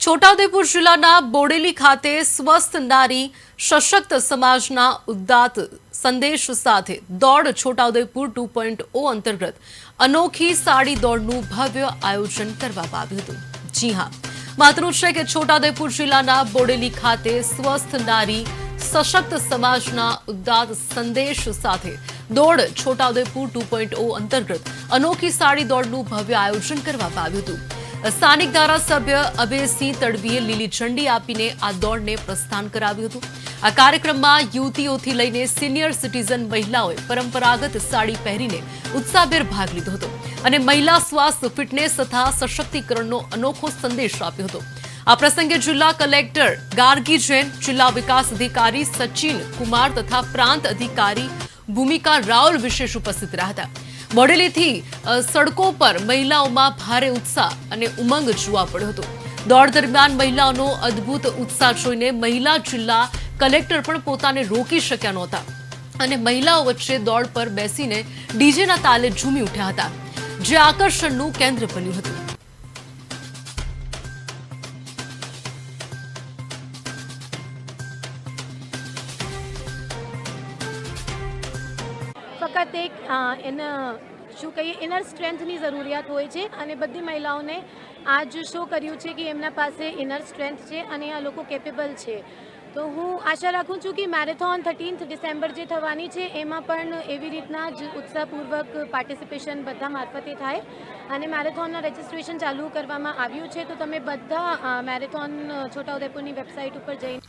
છોટાઉદેપુર જિલ્લાના બોડેલી ખાતે સ્વસ્થ નારી સશક્ત સમાજના ઉદ્દાત સંદેશ સાથે દોડ છોટાઉદેપુર 2.0 અંતર્ગત અનોખી સાડી દોડનું ભવ્ય આયોજન કરવામાં આવ્યું હતું। જી હા, માત્ર છે કે છોટાઉદેપુર જિલ્લાના બોડેલી ખાતે સ્વસ્થ નારી સશક્ત સમાજના ઉદ્દાત સંદેશ સાથે દોડ છોટાઉદેપુર 2.0 અંતર્ગત અનોખી સાડી દોડનું ભવ્ય આયોજન કરવામાં આવ્યું હતું। સ્થાનિક ધારાસભ્ય અભયસિંહ તડવીએ લીલી ઝંડી આપીને આ દોડને પ્રસ્થાન કરાવ્યું હતું। આ કાર્યક્રમમાં યુવતીઓથી લઈને સિનિયર સિટીઝન મહિલાઓએ પરંપરાગત સાડી પહેરીને ઉત્સાહભેર ભાગ લીધો હતો અને મહિલા સ્વાસ્થ્ય, ફિટનેસ તથા સશક્તિકરણનો અનોખો સંદેશ આપ્યો હતો। આ પ્રસંગે જિલ્લા કલેક્ટર ગાર્ગી જૈન, જિલ્લા વિકાસ અધિકારી સચિન કુમાર તથા પ્રાંત અધિકારી ભૂમિકા રાવલ વિશેષ ઉપસ્થિત રહ્યા હતા। બોડેલીથી સડકો પર મહિલાઓમાં ભારે ઉત્સાહ અને ઉમંગ જોવા પડ્યો હતો। દોડ દરમિયાન મહિલાઓનો અદ્ભુત ઉત્સાહ જોઈને મહિલા જિલ્લા કલેક્ટર પણ પોતાને રોકી શક્યા નહોતા અને મહિલાઓ વચ્ચે દોડ પર બેસીને ડીજેના તાલે ઝૂમી ઉઠ્યા હતા, જે આકર્ષણનું કેન્દ્ર બન્યું હતું। ફક્ત એક શું કહીએ ઇનર સ્ટ્રેન્થની જરૂરિયાત હોય છે અને બધી મહિલાઓને આજ શો કર્યું છે કે એમના પાસે ઇનર સ્ટ્રેન્થ છે અને આ લોકો કેપેબલ છે। તો હું આશા રાખું છું કે મેરેથોન 13th ડિસેમ્બર જે થવાની છે એમાં પણ એવી રીતના જ ઉત્સાહપૂર્વક પાર્ટિસિપેશન બધા મારફતે થાય અને મેરેથોનના રજિસ્ટ્રેશન ચાલુ કરવામાં આવ્યું છે। તો તમે બધા મેરેથોન છોટાઉદેપુરની વેબસાઇટ ઉપર જઈને